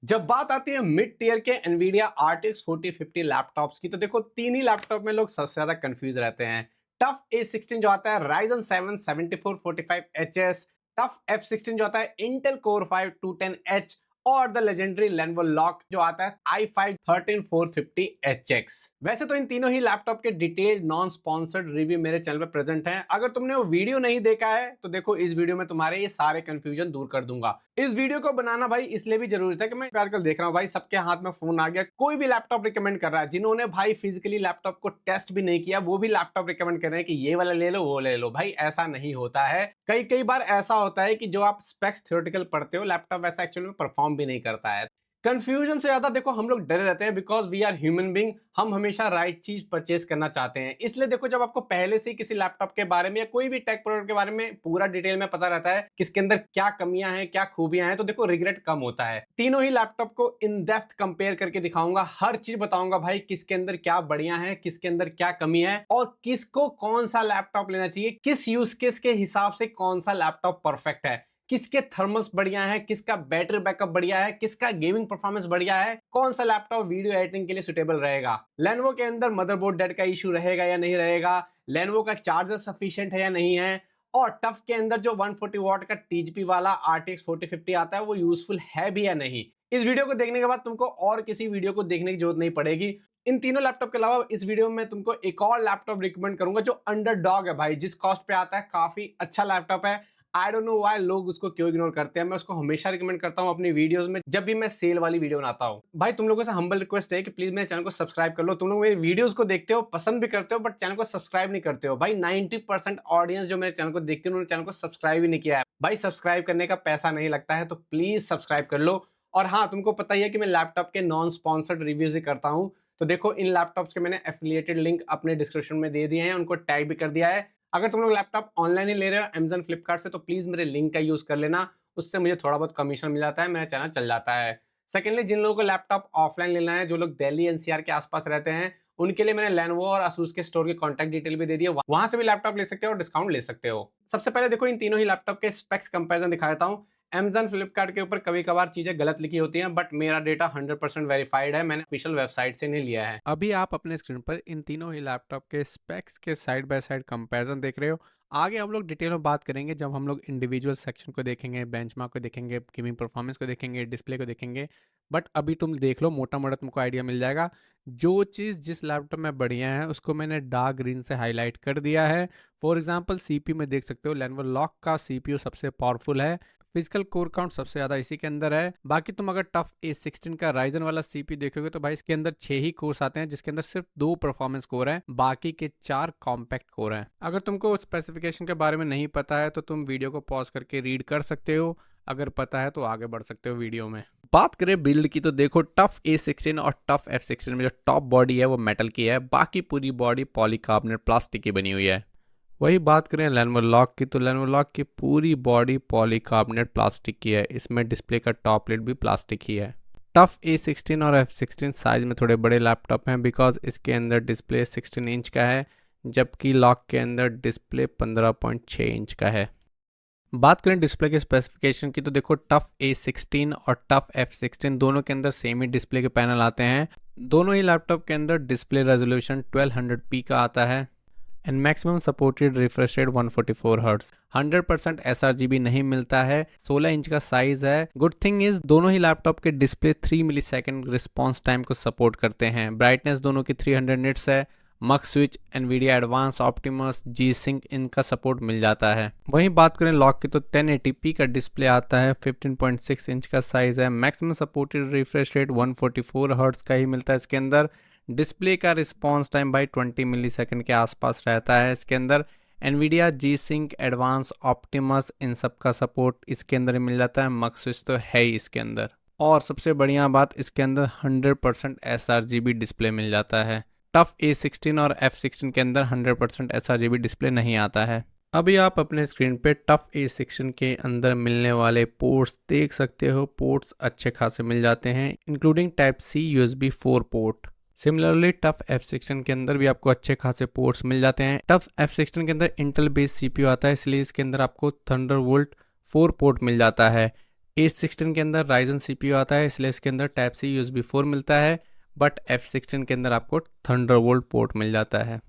जब बात आती है मिड टियर के NVIDIA RTX 4050 लैपटॉप्स की, तो देखो तीन ही लैपटॉप में लोग सबसे ज्यादा कंफ्यूज रहते हैं। टफ A16 जो आता है Ryzen 7 7445HS, टफ F16 जो आता है Intel Core 5 210H, और द लेजेंडरी Lenovo लॉक जो आता है i5 13450HX। वैसे तो इन तीनों ही लैपटॉप के डिटेल्ड नॉन स्पॉन्सर्ड रिव्यू मेरे चैनल पे प्रेजेंट हैं। अगर तुमने वो वीडियो नहीं देखा है तो देखो, इस वीडियो में तुम्हारे ये सारे कंफ्यूजन दूर कर दूंगा। इस वीडियो को बनाना भाई इसलिए भी जरूरी था कि मैं आजकल देख रहा हूँ भाई सबके हाथ में फोन आ गया, कोई भी लैपटॉप रिकमेंड कर रहा है। जिन्होंने भाई फिजिकली लैपटॉप को टेस्ट भी नहीं किया वो भी लैपटॉप रिकमेंड कर रहे हैं कि ये वाला ले लो वो ले लो। भाई ऐसा नहीं होता है। कई कई बार ऐसा होता है कि जो आप स्पेक्स थ्योरेटिकल पढ़ते हो, लैपटॉप वैसा एक्चुअल में परफॉर्म भी नहीं करता है। कंफ्यूजन से ज्यादा देखो हम लोग डरे रहते हैं, because we are human being. हम हमेशा राइट चीज परचेज करना चाहते हैं। इसलिए देखो, जब आपको पहले से ही किसी लैपटॉप के बारे में या कोई भी टेक प्रोडक्ट के बारे में पूरा डिटेल में पता रहता है किसके अंदर क्या कमियां हैं क्या खूबियां हैं, तो देखो रिग्रेट कम होता है। तीनों ही लैपटॉप को इन डेप्थ कंपेयर करके दिखाऊंगा, हर चीज बताऊंगा भाई किसके अंदर क्या बढ़िया है, किसके अंदर क्या कमी है, और किसको कौन सा लैपटॉप लेना चाहिए, किस यूज केस के हिसाब से कौन सा लैपटॉप परफेक्ट है, किसके थर्मल्स बढ़िया है, किसका बैटरी बैकअप बढ़िया है, किसका गेमिंग परफॉर्मेंस बढ़िया है, कौन सा लैपटॉप वीडियो एडिटिंग के लिए सुटेबल रहेगा, Lenovo के अंदर मदरबोर्ड डेड का इशू रहेगा या नहीं रहेगा, Lenovo का चार्जर सफिशिएंट है या नहीं है, और टफ के अंदर जो 140 वॉट का TGP वाला RTX 4050 आता है वो यूजफुल है भी या नहीं। इस वीडियो को देखने के बाद तुमको और किसी वीडियो को देखने की जरूरत नहीं पड़ेगी। इन तीनों लैपटॉप के अलावा इस वीडियो में तुमको एक और लैपटॉप रिकमेंड करूंगा जो अंडरडॉग है भाई, जिस कॉस्ट पे आता है काफी अच्छा लैपटॉप है। आई डोंट नो व्हाई लोग उसको क्यों इग्नोर करते हैं। मैं उसको हमेशा रिकमेंड करता हूं अपनी वीडियोस में, जब भी मैं सेल वाली वीडियो बनाता हूं। भाई तुम लोगों से हम्बल रिक्वेस्ट है कि प्लीज मेरे चैनल को सब्सक्राइब कर लो। तुम लोग मेरी वीडियोस को देखते हो, पसंद भी करते हो, बट चैनल को सब्सक्राइब नहीं करते हो। भाई 90% ऑडियंस जो मेरे चैनल को देखती है उन्होंने चैनल को सब्सक्राइब ही नहीं किया है। भाई सब्सक्राइब करने का पैसा नहीं लगता है, तो प्लीज सब्सक्राइब कर लो। और हाँ, तुमको पता ही है कि मैं लैपटॉप के नॉन स्पॉन्सर्ड रिव्यूज ही करता हूँ। तो देखो, इन लैपटॉप्स के मैंने एफिलिएटेड लिंक अपने डिस्क्रिप्शन में दे दिए हैं, उनको टैग भी कर दिया है। अगर तुम लोग लैपटॉप ऑनलाइन ही ले रहे हो Amazon फ्लिपकार्ट से, तो प्लीज मेरे लिंक का यूज कर लेना। उससे मुझे थोड़ा बहुत कमीशन मिल जाता है, मेरा चैनल चल जाता है। सेकेंडली, जिन लोगों को लैपटॉप ऑफलाइन लेना है, जो लोग दिल्ली NCR के आसपास रहते हैं, उनके लिए मैंने Lenovo और Asus के स्टोर के कॉन्टैक्ट डिटेल भी दे दिए, वहां से भी लैपटॉप ले सकते हो और डिस्काउंट ले सकते हो। सबसे पहले देखो, इन तीनों ही लैपटॉप के स्पेक्स कंपैरिजन दिखा देता हूँ। Amazon फ्लिपकार्ट के ऊपर कभी कभार चीजें गलत लिखी होती हैं, बट मेरा डेटा 100% वेरीफाइड है, मैंने ऑफिशियल वेबसाइट से नहीं लिया है। अभी आप अपने स्क्रीन पर इन तीनों ही लैपटॉप के स्पेक्स के साइड बाय साइड कंपैरिजन देख रहे हो। आगे हम लोग डिटेल में बात करेंगे जब हम लोग इंडिविजुअल सेक्शन को देखेंगे, बेंचमार्क को देखेंगे, गेमिंग परफॉर्मेंस को देखेंगे, डिस्प्ले को देखेंगे। बट अभी तुम देख लो, मोटा मोटा तुमको आइडिया मिल जाएगा। जो चीज़ जिस लैपटॉप में बढ़िया है उसको मैंने डार्क ग्रीन से हाईलाइट कर दिया है। फॉर एग्जाम्पल सीपीयू में देख सकते हो, Lenovo लॉक का सीपीयू सबसे पावरफुल है। फिजिकल कोर काउंट सबसे ज़्यादा इसी के अंदर है। बाकी तुम अगर टफ A16 का राइजन वाला सीपीयू देखोगे तो भाई इसके अंदर 6 ही कोर्स आते हैं, जिसके अंदर सिर्फ 2 परफॉर्मेंस कोर हैं, बाकी के 4 कॉम्पैक्ट कोर हैं। अगर तुमको स्पेसिफिकेशन के बारे में नहीं पता है तो तुम वीडियो को पॉज करके रीड कर सकते हो, अगर पता है तो आगे बढ़ सकते हो वीडियो में। बात करें बिल्ड की तो देखो, टफ A16 और टफ F16 में जो टॉप बॉडी है वो मेटल की है, बाकी पूरी बॉडी पॉलीकार्बोनेट प्लास्टिक की बनी हुई है। वही बात करें Lenovo लॉक की तो Lenovo लॉक की पूरी बॉडी पॉलीकार्बोनेट प्लास्टिक की है, इसमें डिस्प्ले का टॉप लिड भी प्लास्टिक ही है। टफ A16 और F16 साइज में थोड़े बड़े लैपटॉप हैं, बिकॉज इसके अंदर डिस्प्ले 16 इंच का है, जबकि लॉक के अंदर डिस्प्ले 15.6 इंच का है। बात करें डिस्प्ले के स्पेसिफिकेशन की तो देखो, टफ A16 और टफ F16 दोनों के अंदर सेम ही डिस्प्ले के पैनल आते हैं। दोनों ही लैपटॉप के अंदर डिस्प्ले रेजोल्यूशन 1200p का आता है and maximum supported refresh rate 144 hertz. 100% sRGB नहीं मिलता है, 16 इंच का साइज है। गुड थिंग इज दोनों ही लैपटॉप के डिस्प्ले 3 मिलीसेकंड रिस्पॉन्स टाइम को सपोर्ट करते हैं। ब्राइटनेस दोनों की 300 निट्स है। MUX switch, NVIDIA advanced, Optimus, G-Sync इनका सपोर्ट मिल जाता है। वहीं बात करें लॉक की तो 1080p का डिस्प्ले आता है, 15.6 इंच का साइज है। Maximum supported refresh rate 144 hertz का ही मिलता है इसके अंदर। डिस्प्ले का रिस्पॉन्स टाइम भाई 20 मिलीसेकंड के आसपास रहता है इसके अंदर। NVIDIA, G-Sync, एडवांस, ऑप्टिमस इन सब का सपोर्ट इसके अंदर मिल जाता है। मक्स स्विच तो है ही इसके अंदर। और सबसे बढ़िया बात, इसके अंदर 100% sRGB डिस्प्ले मिल जाता है। टफ A16 और F16 के अंदर 100% sRGB डिस्प्ले नहीं आता है। अभी आप अपने स्क्रीन पे टफ A16 के अंदर मिलने वाले पोर्ट्स देख सकते हो। पोर्ट्स अच्छे खासे मिल जाते हैं, including Type-C USB 4 port. Similarly tough F16 के अंदर भी आपको अच्छे खासे पोर्ट्स मिल जाते हैं। टफ F16 के अंदर इंटेल बेस्ड CPU आता है, इसलिए इसके अंदर आपको थंडरबोल्ट 4 पोर्ट मिल जाता है। A16 के अंदर Ryzen CPU आता है, इसलिए इसके अंदर टाइप सी USB 4 मिलता है, बट F16 के अंदर आपको थंडरबोल्ट पोर्ट मिल जाता है।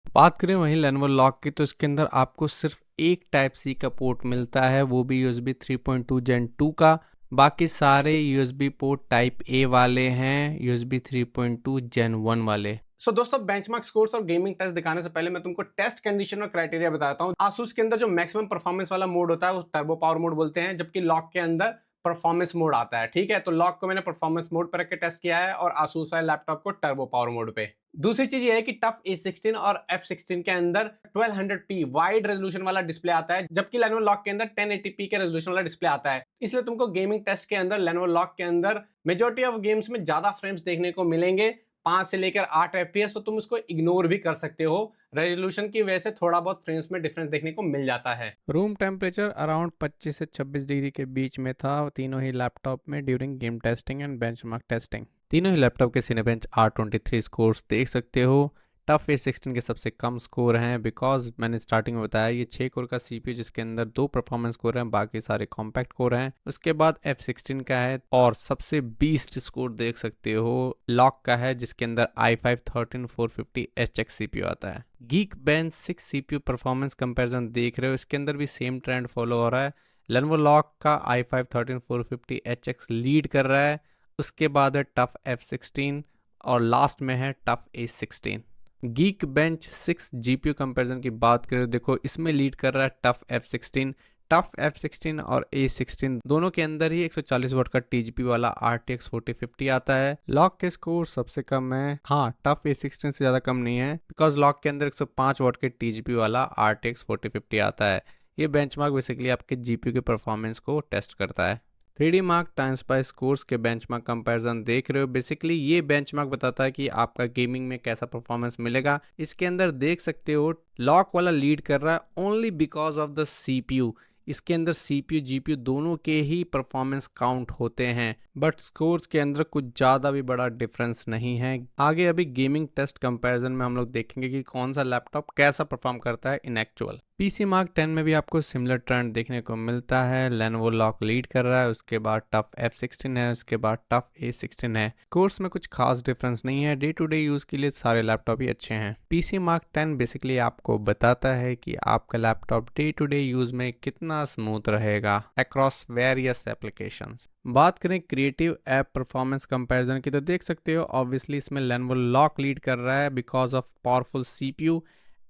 बात करें वहीं लेनोवो लॉक की, तो इसके अंदर आपको सिर्फ एक टाइप सी का पोर्ट मिलता है, वो भी USB 3.2 Gen 2 का। बाकी सारे USB पोर्ट टाइप A वाले हैं, USB 3.2 Gen 1 वाले। दोस्तों बेंचमार्क स्कोर्स और गेमिंग टेस्ट दिखाने से पहले मैं तुमको टेस्ट कंडीशन और क्राइटेरिया बताता हूँ। आसूस के अंदर जो मैक्सिमम परफॉर्मेंस वाला मोड होता है वो टर्बो पावर मोड बोलते हैं, जबकि लॉक के अंदर परफॉर्मेंस मोड आता है। ठीक है, तो लॉक को मैंने परफॉर्मेंस मोड पर रख के टेस्ट किया है और आसूस वाले लैपटॉप को टर्बो पावर मोड पे। दूसरी चीज ये है कि टफ A16 और F16 के अंदर 1200p वाइड रेजोल्यूशन वाला डिस्प्ले आता है, जबकि लेनोवो लॉक के अंदर 1080p के रेजोल्यूशन वाला डिस्प्ले आता है। इसलिए तुमको गेमिंग टेस्ट के अंदर लेनोवो लॉक के अंदर मेजॉरिटी ऑफ गेम्स में ज्यादा फ्रेम्स देखने को मिलेंगे, 5 से लेकर 8 FPS, तो तुम उसको इग्नोर भी कर सकते हो। रेजोल्यूशन की वजह से थोड़ा बहुत फ्रेम्स में डिफरेंस देखने को मिल जाता है। रूम टेम्परेचर अराउंड 25 से 26 डिग्री के बीच में था तीनों ही लैपटॉप में during game testing and benchmark testing. तीनों ही लैपटॉप के सिनेबेंच R23 स्कोर्स देख सकते हो। टफ A16 के सबसे कम स्कोर हैं, बिकॉज मैंने स्टार्टिंग में बताया ये 6 कोर का CPU जिसके अंदर 2 परफॉर्मेंस कोर हैं, बाकी सारे कॉम्पैक्ट कोर हैं। उसके बाद F16 का है और सबसे बीस्ट स्कोर देख सकते हो लॉक का है, जिसके अंदर i5 13450HX CPU आता है। Geekbench 6 CPU परफॉर्मेंस कंपैरिजन देख रहे हो, इसके अंदर भी सेम ट्रेंड फॉलो हो रहा है। लेनोवो लॉक का i5 13450HX लीड कर रहा है, उसके बाद है टफ F16 और लास्ट में है tough A16। Geekbench 6 GPU comparison की बात करें तो देखो इसमें लीड कर रहा है टफ F16। टफ F16 और A16 दोनों के अंदर ही 140 वाट का TGP वाला RTX 4050 आता है। लॉक के स्कोर सबसे कम है, हाँ टफ A16 से ज़्यादा कम नहीं है, बिकॉज लॉक के अंदर 105 वाट के TGP वाला RTX 4050 आता है। ये बेंचमार्क बेसिकली आपके GPU के परफॉर्मेंस को टेस्ट करता है। 3D मार्क टाइमस्पाई स्कोर्स के बेंचमार्क कंपैरिजन देख रहे हो, बेसिकली ये बेंचमार्क बताता है कि आपका गेमिंग में कैसा परफॉर्मेंस मिलेगा। इसके अंदर देख सकते हो लॉक वाला लीड कर रहा है only because of the CPU। इसके अंदर CPU GPU दोनों के ही परफॉर्मेंस काउंट होते हैं, बट स्कोर्स के अंदर कुछ ज़्यादा भी बड़ा डिफरेंस नहीं है। आगे अभी गेमिंग टेस्ट कंपैरिजन में हम लोग देखेंगे कि कौन सा लैपटॉप कैसा परफॉर्म करता है इन एक्चुअल। PC मार्क 10 में भी आपको सिमिलर ट्रेंड देखने को मिलता है। लेनोवो लॉक लीड कर रहा है, उसके बाद टफ F16 है, उसके बाद टफ A16 है। कोर्स में कुछ खास डिफरेंस नहीं है, डे टू डे यूज़ के लिए सारे लैपटॉप ही अच्छे हैं। PC मार्क 10 बेसिकली आपको बताता है कि आपका laptop day to day use में कितना स्मूथ रहेगा अक्रॉस वेरियस एप्लीकेशंस। बात करें क्रिएटिव ऐप परफॉर्मेंस कंपैरिजन की, तो देख सकते हो ऑब्वियसली इसमें लेनोवो लॉक लीड कर रहा है because of powerful CPU।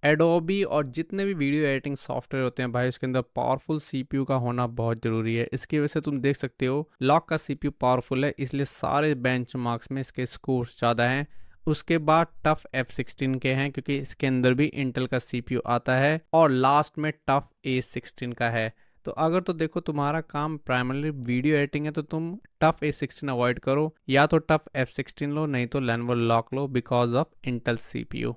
Adobe और जितने भी वीडियो एडिटिंग सॉफ्टवेयर होते हैं भाई, उसके अंदर पावरफुल CPU का होना बहुत ज़रूरी है। इसकी वजह से तुम देख सकते हो लॉक का CPU पावरफुल है, इसलिए सारे बेंचमार्क्स में इसके स्कोर्स ज़्यादा हैं। उसके बाद टफ F16 के हैं क्योंकि इसके अंदर भी इंटेल का CPU आता है, और लास्ट में टफ A16 का है। तो अगर तो देखो तुम्हारा काम प्राइमरली वीडियो एडिटिंग है तो तुम टफ A16 अवॉइड करो, या तो टफ F16 लो, नहीं तो Lenovo lock low because of Intel CPU।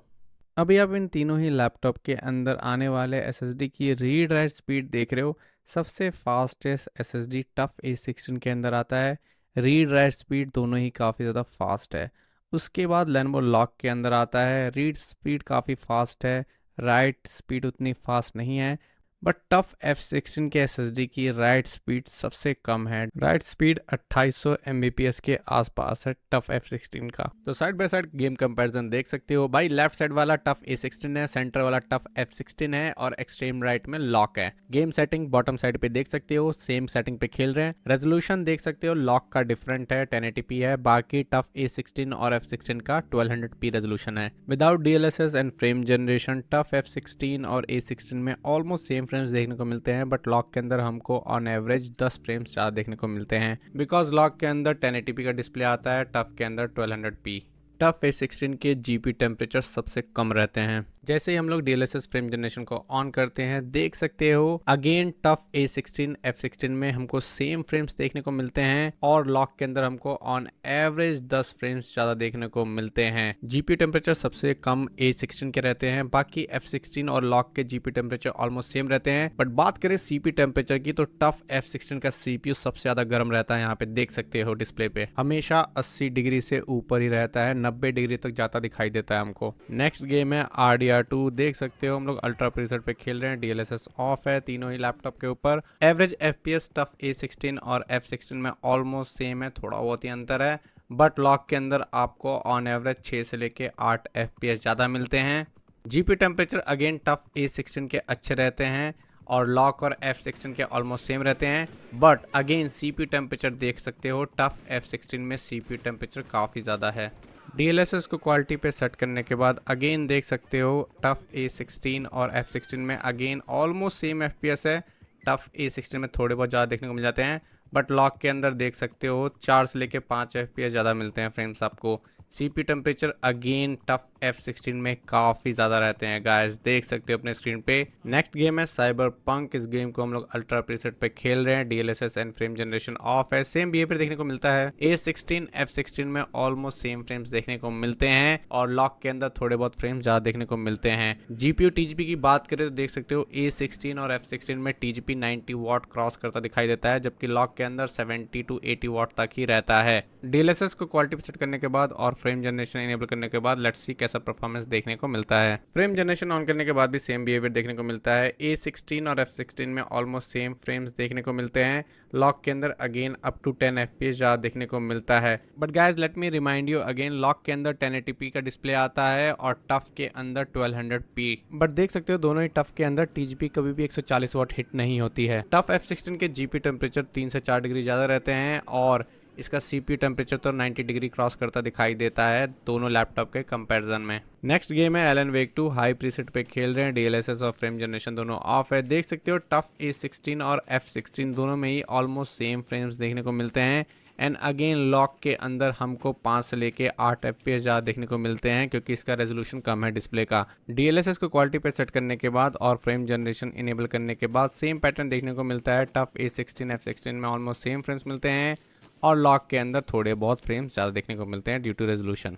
अभी आप इन तीनों ही लैपटॉप के अंदर आने वाले SSD की रीड राइट स्पीड देख रहे हो। सबसे फास्टेस्ट SSD टफ A16 के अंदर आता है। रीड राइट स्पीड दोनों ही काफ़ी ज़्यादा फास्ट है। उसके बाद लेनोवो लॉक के अंदर आता है, रीड स्पीड काफ़ी फास्ट है, राइट स्पीड उतनी फास्ट नहीं है, बट टफ F16 के SSD की राइट स्पीड सबसे कम है। राइट स्पीड 2800 Mbps के आसपास है टफ F16 का। तो side by side game comparison देख सकते हो भाई, लेफ्ट साइड वाला टफ A16 है, सेंटर वाला टफ F16 है और एक्सट्रीम राइट में लॉक है। गेम सेटिंग बॉटम साइड पे देख सकते हो सेम सेटिंग पे खेल रहे हैं। रेजोल्यूशन देख सकते हो लॉक का डिफरेंट है, 1080p है, बाकी टफ A16 और F16 का 1200p रेजोल्यूशन है। Without DLSS and frame generation tough F16 और A16 में ऑलमोस्ट सेम फ्रेम्स देखने को मिलते हैं, बट लॉक के अंदर हमको ऑन एवरेज 10 फ्रेम्स ज़्यादा देखने को मिलते हैं बिकॉज लॉक के अंदर 1080p का डिस्प्ले आता है, टफ के अंदर 1200p। टफ A16 के GPU टेम्परेचर सबसे कम रहते हैं। जैसे ही हम लोग DLSS फ्रेम जनरेशन को ऑन करते हैं देख सकते हो अगेन टफ A16 F16 में हमको सेम फ्रेम्स देखने को मिलते हैं, और लॉक के अंदर हमको ऑन एवरेज 10 फ्रेम्स ज़्यादा देखने को मिलते हैं। GPU टेम्परेचर सबसे कम A16 के रहते हैं, बाकी F16 और लॉक के GPU टेम्परेचर ऑलमोस्ट सेम रहते हैं। बट बात करें CPU टेम्परेचर की तो टफ F16 का CPU सबसे ज़्यादा गर्म रहता है। यहाँ पे देख सकते हो डिस्प्ले पे हमेशा 80 डिग्री से ऊपर ही रहता है, 90 डिग्री तक जाता दिखाई देता है हमको। नेक्स्ट गेम है RDR2। देख सकते हो हम लोग अल्ट्रा प्रीसेट पे खेल रहे हैं, DLSS ऑफ है तीनों ही लैपटॉप के ऊपर। एवरेज FPS टफ A16 और F16 में ऑलमोस्ट सेम है, थोड़ा बहुत ही अंतर है, बट लॉक के अंदर आपको ऑन एवरेज 6 से लेके 8 FPS ज़्यादा मिलते हैं। GPU temperature again tough A16 के अच्छे रहते हैं और लॉक और F16 के ऑलमोस्ट सेम रहते हैं, बट अगेन CPU टेम्परेचर देख सकते हो टफ F16 में CPU टेम्परेचर काफ़ी ज़्यादा है। DLSS को क्वालिटी पे सेट करने के बाद अगेन देख सकते हो टफ A16 और F16 में अगेन ऑलमोस्ट सेम FPS है। टफ A16 में थोड़े बहुत ज़्यादा देखने को मिल जाते हैं, बट लॉक के अंदर देख सकते हो 4 से लेके 5 FPS ज़्यादा मिलते हैं फ्रेम्स आपको। CPU temperature again tough F16 में काफ़ी ज़्यादा रहते हैं गाइस, देख सकते हो अपने स्क्रीन पे। नेक्स्ट गेम है साइबरपंक। इस गेम को हम लोग अल्ट्रा प्रीसेट पे खेल रहे हैं, DLSS and frame generation of है। सेम बिहेवियर देखने को मिलता है, A16 F16 में ऑलमोस्ट सेम फ्रेम्स देखने को मिलते हैं और लॉक के अंदर थोड़े बहुत फ्रेम्स ज़्यादा देखने को मिलते हैं। GPU TGP की बात करें तो देख सकते हो A16 और F16 में TGP 90 वाट क्रॉस करता दिखाई देता है, जबकि लॉक के अंदर 70 to 80 वाट तक ही रहता है। DLSS को क्वालिटी पे सेट करने के बाद और फ्रेम जनरेशन इनेबल करने के बाद लेट्स सी कैसा परफॉर्मेंस देखने को मिलता है। फ्रेम जनरेशन ऑन करने के बाद भी सेम बिहेवियर देखने को मिलता है। A16 और F16 में ऑलमोस्ट सेम फ्रेम्स देखने को मिलते हैं। लॉक के अंदर अगेन अप टू 10 FPS ज़्यादा देखने को मिलता है। But guys let me remind you again, lock के अंदर 1080p का डिस्प्ले आता है और टफ के अंदर 1200p। बट देख सकते हो दोनों ही टफ के अंदर TGP कभी भी 140 वाट हिट नहीं होती है। टफ F16 के GPU टेम्परेचर 3 से 4 डिग्री ज़्यादा रहते हैं और इसका CPU टेम्परेचर तो 90 डिग्री क्रॉस करता दिखाई देता है दोनों लैपटॉप के कंपैरिजन में। नेक्स्ट गेम है एलन वेक 2। हाई प्रीसेट पे खेल रहे हैं, DLSS और फ्रेम जनरेशन दोनों ऑफ है। देख सकते हो टफ A16 और F16 दोनों में ही ऑलमोस्ट सेम फ्रेम्स देखने को मिलते हैं एंड अगेन लॉक के अंदर हमको 5 से लेके 8 FPS ज़्यादा देखने को मिलते हैं क्योंकि इसका रेजोल्यूशन कम है डिस्प्ले का। DLSS को क्वालिटी पे सेट करने के बाद और फ्रेम जनरेशन इनेबल करने के बाद सेम पैटर्न देखने को मिलता है। टफ A16 F16 में ऑलमोस्ट सेम फ्रेम्स मिलते हैं और लॉक के अंदर थोड़े बहुत फ्रेम्स ज़्यादा देखने को मिलते हैं due to resolution.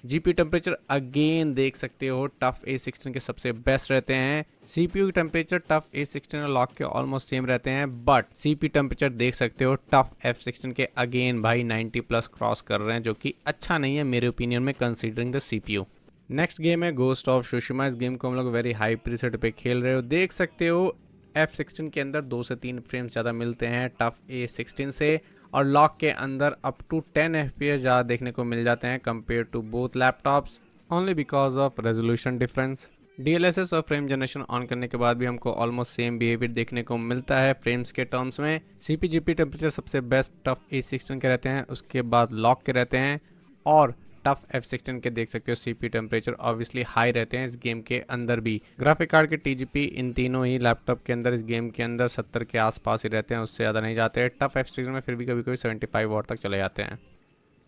GPU temperature again देख सकते हो टफ A16 के सबसे बेस्ट रहते हैं। CPU टेम्परेचर टफ A16 और लॉक के ऑलमोस्ट सेम रहते हैं, बट CPU टेम्परेचर देख सकते हो टफ F16 के अगेन भाई 90 प्लस क्रॉस कर रहे हैं, जो कि अच्छा नहीं है मेरे ओपिनियन में considering the CPU। Next game है गोस्ट ऑफ सुशिमा। इस गेम को हम लोग वेरी हाई प्रीसेट पे खेल रहे हो। देख सकते हो F16 के अंदर 2 से 3 फ्रेम्स ज़्यादा मिलते हैं टफ A16 से और लॉक के अंदर अप टू 10 FPS ज़्यादा देखने को मिल जाते हैं compare to both laptops, only because of resolution difference. DLSS और फ्रेम जनरेशन ऑन करने के बाद भी हमको ऑलमोस्ट सेम बिहेवियर देखने को मिलता है फ्रेम्स के टर्म्स में। CPU GPU टेम्परेचर सबसे बेस्ट टफ A16 के रहते हैं, उसके बाद लॉक के रहते हैं और टफ F16 के देख सकते हो CPU टेम्परेचर ऑब्वियसली हाई रहते हैं इस गेम के अंदर भी। ग्राफिक कार्ड के TGP इन तीनों ही लैपटॉप के अंदर इस गेम के अंदर 70 के आसपास ही रहते हैं, उससे ज़्यादा नहीं जाते। टफ F16 में फिर भी कभी कभी 75 वाट तक चले जाते हैं।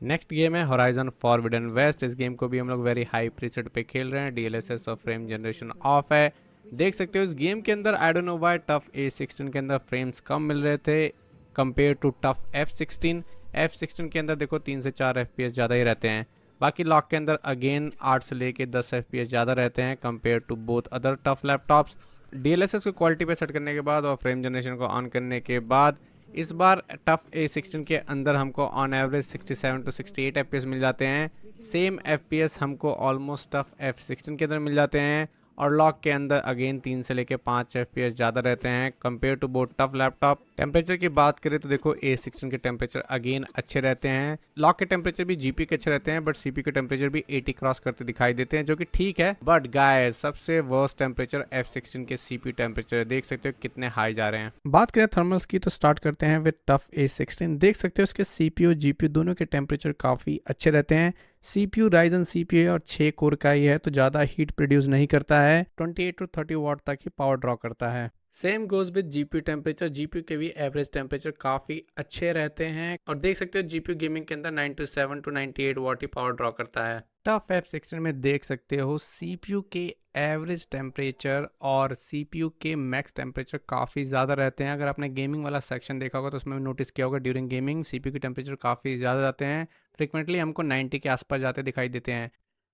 नेक्स्ट गेम है होराइजन फॉरबिडन वेस्ट। इस गेम को भी हम लोग वेरी हाई प्रीसेट पे खेल रहे हैं, DLSS और फ्रेम जनरेशन ऑफ है। देख सकते हो इस गेम के अंदर I don't know why tough A16 के अंदर फ्रेम्स कम मिल रहे थे compare to tough F16। F16 के अंदर देखो 3 से 4 FPS ज़्यादा ही रहते हैं, बाकी लॉक के अंदर अगेन 8 से लेके 10 FPS ज़्यादा रहते हैं compare to both other TUF laptops. DLSS को क्वालिटी पे सेट करने के बाद और फ्रेम जनरेशन को ऑन करने के बाद इस बार टफ A16 के अंदर हमको ऑन एवरेज 67 to 68 FPS मिल जाते हैं। सेम FPS हमको ऑलमोस्ट टफ F16 के अंदर मिल जाते हैं और लॉक के अंदर अगेन 3 से लेके 5 FPS ज़्यादा रहते हैं compare to both TUF laptop. Temperature की बात करें तो देखो A16 के टेम्परेचर अगेन अच्छे रहते हैं, लॉक के टेम्परेचर भी GPU के अच्छे रहते हैं, बट CPU के टेम्परेचर भी 80 क्रॉस करते दिखाई देते हैं, जो कि ठीक है। बट गाइस सबसे वर्स्ट टेम्परेचर F16 के CPU टेम्परेचर देख सकते हो कितने हाई जा रहे हैं। बात करें थर्मल्स की तो स्टार्ट करते हैं विद टफ A16। देख सकते हो उसके CPU GPU दोनों के टेम्परेचर काफ़ी अच्छे रहते हैं। CPU Ryzen CPU है और 6 कोर का ही है तो ज़्यादा हीट प्रोड्यूस नहीं करता है, 28 to 30 वाट तक ही पावर ड्रॉ करता है। Same goes with GPU temperature. GPU के भी एवरेज टेम्परेचर काफ़ी अच्छे रहते हैं और देख सकते हो GPU गेमिंग के अंदर 97 to 98 वाट ही पावर ड्रॉ करता है। टफ F16 में देख सकते हो CPU के एवरेज टेम्परेचर और CPU के मैक्स टेम्परेचर काफ़ी ज़्यादा रहते हैं। अगर आपने गेमिंग वाला सेक्शन देखा होगा तो उसमें नोटिस किया होगा ड्यूरिंग गेमिंग CPU के टेम्परेचर काफ़ी ज़्यादा जाते हैं, फ्रिक्वेंटली हमको 90 के आसपास जाते दिखाई देते हैं।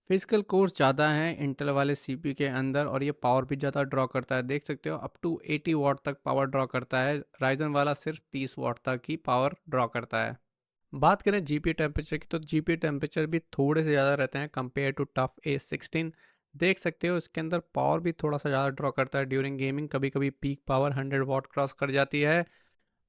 फिजिकल कोर्स ज़्यादा हैं इंटेल वाले CPU के अंदर और ये पावर भी ज़्यादा ड्रॉ करता है। देख सकते हो अप टू 80 वाट तक पावर ड्रॉ करता है, राइजन वाला सिर्फ 30 वाट तक ही पावर ड्रॉ करता है। बात करें जीपीयू टेम्परेचर की, तो जीपीयू टेम्परेचर भी थोड़े से ज़्यादा रहते हैं कंपेयर टू टफ A16। देख सकते हो इसके अंदर पावर भी थोड़ा सा ज़्यादा ड्रॉ करता है ड्यूरिंग गेमिंग, कभी कभी पीक पावर 100 वाट क्रॉस कर जाती है।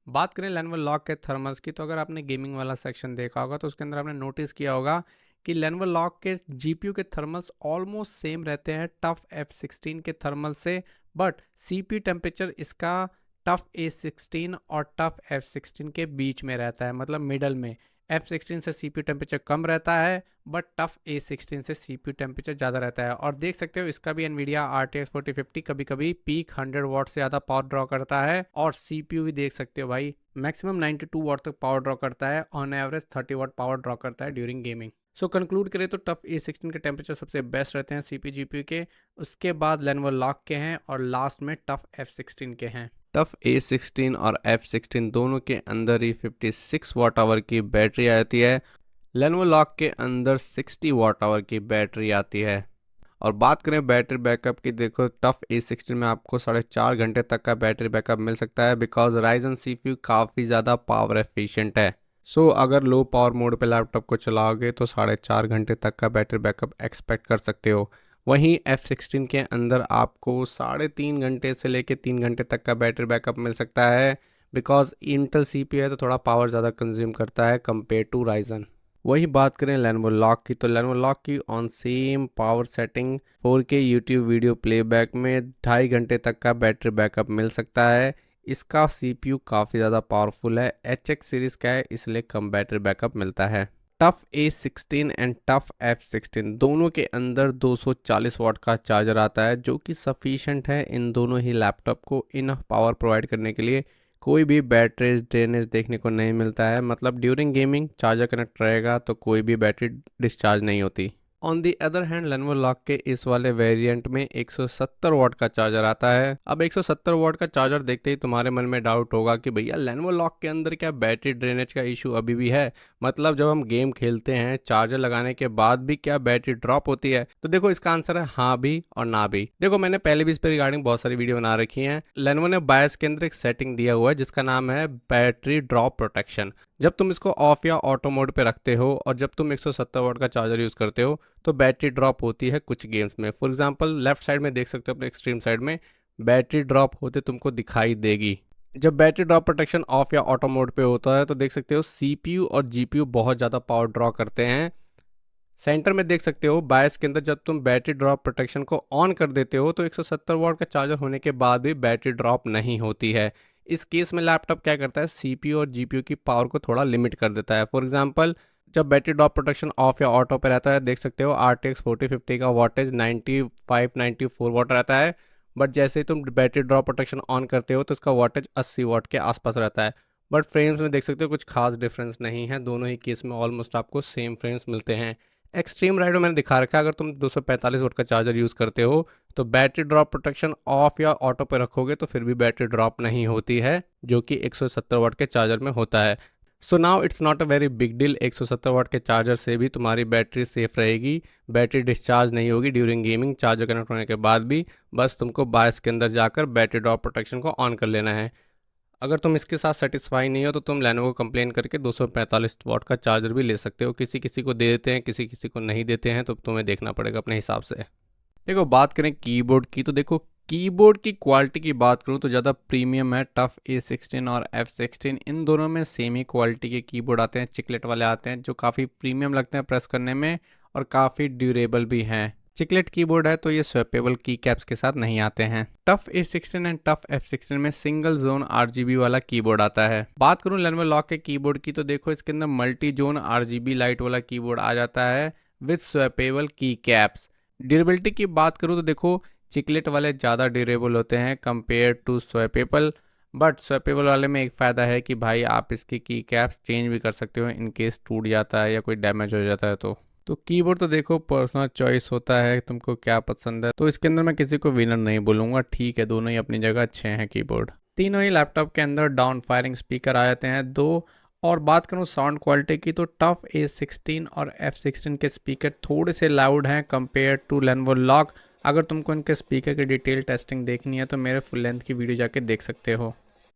बात करें लेनोवो लॉग के थर्मल्स की, तो अगर आपने गेमिंग वाला सेक्शन देखा होगा तो उसके अंदर आपने नोटिस किया होगा कि लेनोवो लॉग के जीपीयू के थर्मल्स ऑलमोस्ट सेम रहते हैं टफ F16 के थर्मल से, बट सीपीयू टेम्परेचर इसका टफ A16 और टफ F16 के बीच में रहता है, मतलब मिडल में। F16 से सीपीयू टेम्परेचर कम रहता है, बट टफ A16 से सीपीयू टेम्परेचर ज़्यादा रहता है। और देख सकते हो इसका भी NVIDIA RTX 4050 कभी कभी पीक 100 वाट से ज़्यादा पावर ड्रॉ करता है, और सीपीयू भी देख सकते हो भाई मैक्सिमम 92 वाट तक पावर ड्रॉ करता है, on average 30 watt power draw करता है ड्यूरिंग गेमिंग। सो कंक्लूड करें तो टफ A16 के टेम्परेचर सबसे बेस्ट रहते हैं सीपीयू जीपीयू के, उसके बाद लेनोवो लॉग के हैं, और लास्ट में टफ F16 के हैं। टफ A16 और F16 दोनों के अंदर ही 56 वाट आवर की बैटरी आती है, लेनोवो लॉग के अंदर 60 वाट आवर की बैटरी आती है। और बात करें बैटरी बैकअप की, देखो टफ A16 में आपको 4.5 घंटे तक का बैटरी बैकअप मिल सकता है, बिकॉज राइजन CPU काफ़ी ज़्यादा पावर एफिशिएंट है। सो अगर लो पावर मोड पे लैपटॉप को चलाओगे तो 4.5 घंटे तक का बैटरी बैकअप एक्सपेक्ट कर सकते हो। वहीं F16 के अंदर आपको 3.5 घंटे से लेके 3 घंटे तक का बैटरी बैकअप मिल सकता है, बिकॉज इंटेल CPU है तो थोड़ा पावर ज़्यादा कंज्यूम करता है कंपेयर टू राइजन। वही बात करें लेनोवो लॉग की, तो लेनोवो लॉग की on same power setting 4K YouTube video playback में 2.5 घंटे तक का बैटरी बैकअप मिल सकता है। इसका CPU काफ़ी ज़्यादा पावरफुल है, HX सीरीज़ का है, इसलिए कम बैटरी बैकअप मिलता है। Tough A16 and tough F16 दोनों के अंदर 240 वाट का चार्जर आता है, जो कि सफिशेंट है इन दोनों ही लैपटॉप को इनफ पावर प्रोवाइड करने के लिए। कोई भी बैटरी ड्रेनेज देखने को नहीं मिलता है, मतलब ड्यूरिंग गेमिंग चार्जर कनेक्ट रहेगा तो कोई भी बैटरी डिस्चार्ज नहीं होती। On the other hand Lenovo log के इस वाले वेरिएंट में 170 वाट का चार्जर आता है। अब 170 वाट का चार्जर देखते ही तुम्हारे मन में डाउट होगा कि भैया लेनोवो लॉग के अंदर क्या बैटरी ड्रेनेज का इशू अभी भी है, मतलब जब हम गेम खेलते हैं चार्जर लगाने के बाद भी क्या बैटरी ड्रॉप होती है? तो देखो इसका आंसर है हाँ भी और ना भी। देखो मैंने पहले भी इस पर रिगार्डिंग बहुत सारी वीडियो बना रखी है। लेनोवो ने बायस के अंदर एक सेटिंग दिया हुआ है जिसका नाम है बैटरी ड्रॉप प्रोटेक्शन। जब तुम इसको ऑफ या ऑटो मोड पे रखते हो और जब तुम 170 वाट का चार्जर यूज़ करते हो तो बैटरी ड्रॉप होती है कुछ गेम्स में। फॉर एग्जांपल लेफ्ट साइड में देख सकते हो, अपने एक्सट्रीम साइड में बैटरी ड्रॉप होते तुमको दिखाई देगी। जब बैटरी ड्रॉप प्रोटेक्शन ऑफ या ऑटो मोड पे होता है तो देख सकते हो CPU और GPU बहुत ज़्यादा पावर ड्रॉ करते हैं। सेंटर में देख सकते हो बायस के अंदर जब तुम बैटरी ड्रॉप प्रोटेक्शन को ऑन कर देते हो तो 170 वाट का चार्जर होने के बाद भी बैटरी ड्रॉप नहीं होती है। इस केस में लैपटॉप क्या करता है, CPU और GPU की पावर को थोड़ा लिमिट कर देता है। फॉर एग्जांपल जब बैटरी ड्रॉप प्रोटेक्शन ऑफ या ऑटो पे रहता है, देख सकते हो RTX 4050 का वाटेज 95-94 वाट रहता है, बट जैसे ही तुम बैटरी ड्रॉप प्रोटेक्शन ऑन करते हो तो इसका वाटेज 80 वाट के आसपास रहता है। बट फ्रेम्स में देख सकते हो कुछ खास डिफरेंस नहीं है, दोनों ही केस में ऑलमोस्ट आपको सेम फ्रेम्स मिलते हैं। एक्सट्रीम राइड में मैंने दिखा रखा है, अगर तुम 245 वाट का चार्जर यूज़ करते हो तो बैटरी ड्रॉप प्रोटेक्शन ऑफ या ऑटो पे रखोगे तो फिर भी बैटरी ड्रॉप नहीं होती है, जो कि 170 वाट के चार्जर में होता है। So now it's not a very big deal, 170 वाट के चार्जर से भी तुम्हारी बैटरी सेफ रहेगी, बैटरी डिस्चार्ज नहीं होगी ड्यूरिंग गेमिंग चार्जर कनेक्ट होने के बाद भी। बस तुमको बायस के अंदर जाकर बैटरी ड्रॉप प्रोटेक्शन को ऑन कर लेना है। अगर तुम इसके साथ सेटिस्फाई नहीं हो तो तुम लेनोवो को कंप्लेन करके 245 वाट का चार्जर भी ले सकते हो। किसी किसी को दे देते हैं, किसी किसी को नहीं देते हैं, तो तुम्हें देखना पड़ेगा अपने हिसाब से। देखो बात करें कीबोर्ड की, तो देखो कीबोर्ड की क्वालिटी की बात करूँ तो ज़्यादा प्रीमियम है। टफ A16 और F16 इन दोनों में सेम ही क्वालिटी के कीबोर्ड आते हैं, चिकलेट वाले आते हैं, जो काफ़ी प्रीमियम लगते हैं प्रेस करने में और काफ़ी ड्यूरेबल भी हैं। चिकलेट कीबोर्ड है तो ये स्वैपेबल की कैप्स के साथ नहीं आते हैं। Tough A16 and tough F16 में सिंगल जोन RGB वाला कीबोर्ड आता है। बात करूं लेनोवो लॉग के कीबोर्ड की, तो देखो इसके अंदर मल्टी जोन RGB लाइट वाला कीबोर्ड आ जाता है विद स्वैपेबल की कैप्स। ड्यूरेबिलिटी की बात करूं तो देखो चिकलेट वाले ज़्यादा ड्यूरेबल होते हैं compare to swappable, but swappable वाले में एक फ़ायदा है कि भाई आप इसकी की कैप्स चेंज भी कर सकते हो इन केस टूट जाता है या कोई डैमेज हो जाता है तो कीबोर्ड तो देखो पर्सनल चॉइस होता है, तुमको क्या पसंद है। तो इसके अंदर मैं किसी को विनर नहीं बोलूँगा, ठीक है दोनों ही अपनी जगह अच्छे हैं कीबोर्ड। तीनों ही लैपटॉप के अंदर डाउन फायरिंग स्पीकर आ जाते हैं 2। और बात करूँ साउंड क्वालिटी की, तो टफ A16 और F16 के स्पीकर थोड़े से लाउड हैं कंपेयर टू लेनोवो लॉग। अगर तुमको इनके स्पीकर की डिटेल टेस्टिंग देखनी है तो मेरे फुल लेंथ की वीडियो जाके देख सकते हो।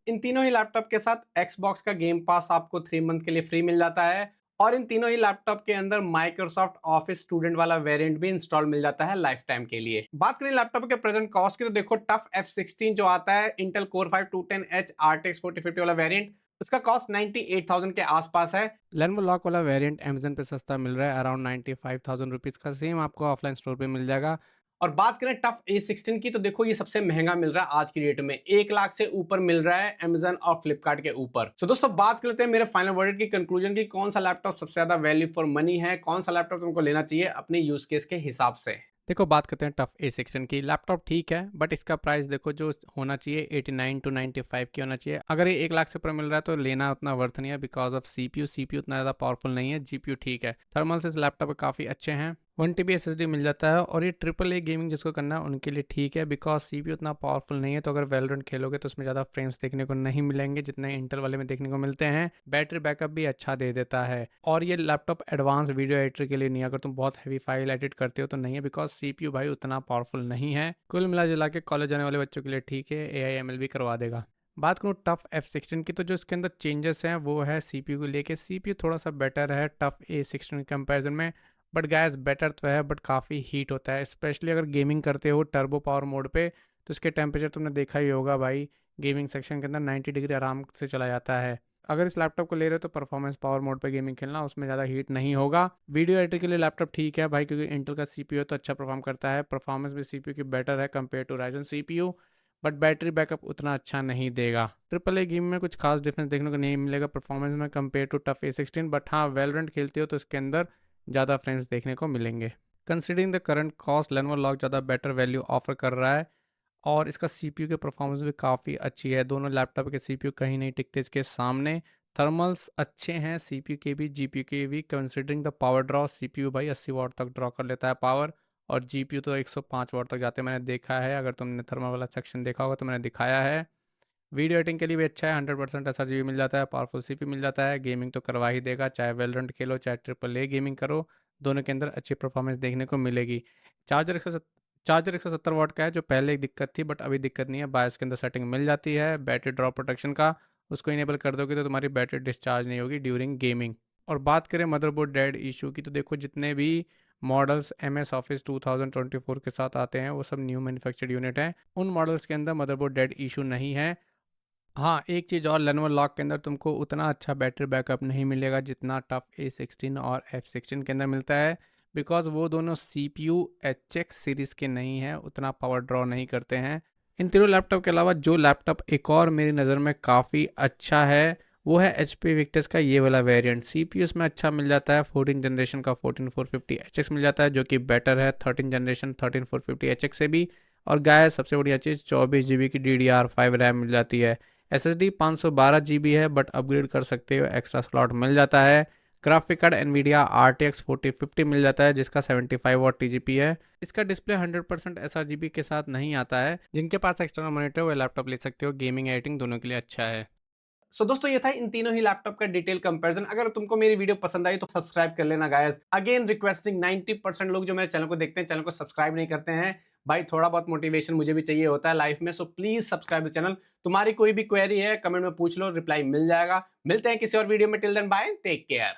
इन तीनों ही लैपटॉप के साथ Xbox का गेम पास आपको 3 मंथ के लिए फ्री मिल जाता है और इन तीनों ही लैपटॉप के अंदर माइक्रोसॉफ्ट ऑफिस स्टूडेंट वाला वेरिएंट भी इंस्टॉल मिल जाता है लाइफ टाइम के लिए। बात करें लैपटॉप के प्रेजेंट कॉस्ट की तो देखो टफ F16 जो आता है इंटेल कोर 5 210H RTX 4050 वाला वेरिएंट, उसका कॉस्ट 98,000 के आसपास है। लेनोवो लॉक वाला वेरिएंट अमेजन पे सस्ता मिल रहा है अराउंड 95,000 रुपीज़ का, सेम आपको ऑफलाइन स्टोर पे मिल जाएगा। और बात करें टफ A16 की तो देखो ये सबसे महंगा मिल रहा है आज की डेट में, 1 लाख से ऊपर मिल रहा है अमेजन और फ्लिपकार्ट के ऊपर। तो दोस्तों बात कर लेते हैं मेरे फाइनल वर्डिक्ट की, कंक्लूजन की, कौन सा लैपटॉप सबसे ज्यादा वैल्यू फॉर मनी है, कौन सा लैपटॉप तुमको लेना चाहिए अपने यूज केस के हिसाब से। देखो बात करते हैं टफ A16 की। लैपटॉप ठीक है बट इसका प्राइस देखो जो होना चाहिए 89 टू 95 की होना चाहिए। अगर ये 1 लाख से ऊपर मिल रहा है तो लेना उतना वर्थ नहीं है बिकॉज ऑफ CPU उतना ज़्यादा पावरफुल नहीं है, GPU ठीक है। थर्मल्स इस लैपटॉप पे काफ़ी अच्छे हैं, 1 TB SSD मिल जाता है और ये AAA गेमिंग जिसको करना है उनके लिए ठीक है बिकॉज CPU उतना पावरफुल नहीं है। तो अगर वैलोरेंट खेलोगे तो उसमें ज़्यादा फ्रेम्स देखने को नहीं मिलेंगे जितने इंटेल वाले में देखने को मिलते हैं। बैटरी बैकअप भी अच्छा दे देता है और ये लैपटॉप एडवांस वीडियो एडिटर के लिए नहीं है, अगर तुम बहुत हैवी फाइल एडिट करते हो तो नहीं है बिकॉज CPU भाई उतना पावरफुल नहीं है। कुल मिला जुला के कॉलेज जाने वाले बच्चों के लिए ठीक है, AI ML भी करवा देगा। बात करूँ टफ F16 की तो जो इसके अंदर चेंजेस हैं वो है CPU को लेके। CPU थोड़ा सा बेटर है टफ A16 के कंपैरिजन में, बट गैस बेटर तो है बट काफ़ी हीट होता है, स्पेशली अगर गेमिंग करते हो टर्बो पावर मोड पे तो इसके टेम्परेचर तुमने देखा ही होगा भाई, गेमिंग सेक्शन के अंदर 90 डिग्री आराम से चला जाता है। अगर इस लैपटॉप को ले रहे हो तो परफॉर्मेंस पावर मोड पे गेमिंग खेलना, उसमें ज़्यादा हीट नहीं होगा। वीडियो एडिटर के लिए लैपटॉप ठीक है भाई क्योंकि इंटेल का CPU है तो अच्छा परफॉर्म करता है, परफॉर्मेंस भी CPU की बेटर है compare to Ryzen CPU, but battery backup उतना अच्छा नहीं देगा। ट्रिपल ए गेम में कुछ खास डिफरेंस देखने को नहीं मिलेगा परफॉर्मेंस में compare to TUF A16, but हाँ वैलोरेंट खेलते हो तो इसके अंदर ज़्यादा फ्रेम्स देखने को मिलेंगे। Considering the current cost Lenovo lock ज़्यादा बेटर वैल्यू ऑफर कर रहा है और इसका CPU के परफॉर्मेंस भी काफ़ी अच्छी है। दोनों लैपटॉप के CPU कहीं नहीं टिकते इसके सामने। थर्मल्स अच्छे हैं CPU के भी GPU के भी। Considering the power draw, CPU भाई 80 वाट तक ड्रॉ कर लेता है पावर और GPU तो 105 वाट तक जाते हैं, मैंने देखा है। अगर तुमने थर्मल वाला सेक्शन देखा होगा तो मैंने दिखाया है। वीडियो एडिटिंग के लिए भी अच्छा है, 100% SRGB मिल जाता है, पावरफुल CPU मिल जाता है। गेमिंग तो करवा ही देगा, चाहे वेलोरेंट खेलो चाहे AAA गेमिंग करो, दोनों के अंदर अच्छी परफॉर्मेंस देखने को मिलेगी। चार्जर 170 वाट का है जो पहले एक दिक्कत थी बट अभी दिक्कत नहीं है, बायस के अंदर सेटिंग मिल जाती है। बैटरी ड्रॉप प्रोटेक्शन का उसको इनेबल कर दोगे तो तुम्हारी बैटरी डिस्चार्ज नहीं होगी ड्यूरिंग गेमिंग। और बात करें मदरबोर्ड डेड इशू की तो देखो जितने भी मॉडल्स MS ऑफिस 2024 के साथ आते हैं वो सब न्यू मैन्युफैक्चर्ड यूनिट हैं, उन मॉडल्स के अंदर मदरबोर्ड डेड इशू नहीं है। हाँ एक चीज़ और, लेनोवो लॉक के अंदर तुमको उतना अच्छा बैटरी बैकअप नहीं मिलेगा जितना टफ A16 और F16 के अंदर मिलता है बिकॉज वो दोनों CPU HX सीरीज़ के नहीं है, उतना पावर ड्रॉ नहीं करते हैं। इन तीनों लैपटॉप के अलावा जो लैपटॉप एक और मेरी नज़र में काफ़ी अच्छा है वो है HP विक्टस का ये वाला वेरिएंट। CPU इसमें अच्छा मिल जाता है, 14 जनरेशन का 14450 HX मिल जाता है जो कि बेटर है 13 जनरेशन 13450 HX से भी। और गाय सबसे बढ़िया चीज़ 24 GB की DDR5 रैम मिल जाती है। SSD 512 GB है बट अपग्रेड कर सकते हो, एक्स्ट्रा स्लॉट मिल जाता है। ग्राफिक कार्ड NVIDIA RTX 4050 मिल जाता है जिसका 75 वाट TGP है। इसका डिस्प्ले 100% sRGB के साथ नहीं आता है, जिनके पास एक्सटर्नल मॉनिटर वो लैपटॉप ले सकते हो, गेमिंग एडिटिंग दोनों के लिए अच्छा है। सो दोस्तों ये था इन तीनों ही लैपटॉप का डिटेल कंपैरिजन। अगर तुमको मेरी वीडियो पसंद आई तो सब्सक्राइब कर लेना गाइस। अगेन रिक्वेस्टिंग, 90% लोग जो मेरे चैनल को देखते हैं चैनल को सब्सक्राइब नहीं करते हैं। भाई थोड़ा बहुत मोटिवेशन मुझे भी चाहिए होता है लाइफ में, so please subscribe the channel. तुम्हारी कोई भी क्वेरी है कमेंट में पूछ लो, रिप्लाई मिल जाएगा। मिलते हैं किसी और वीडियो में, till then bye, take care.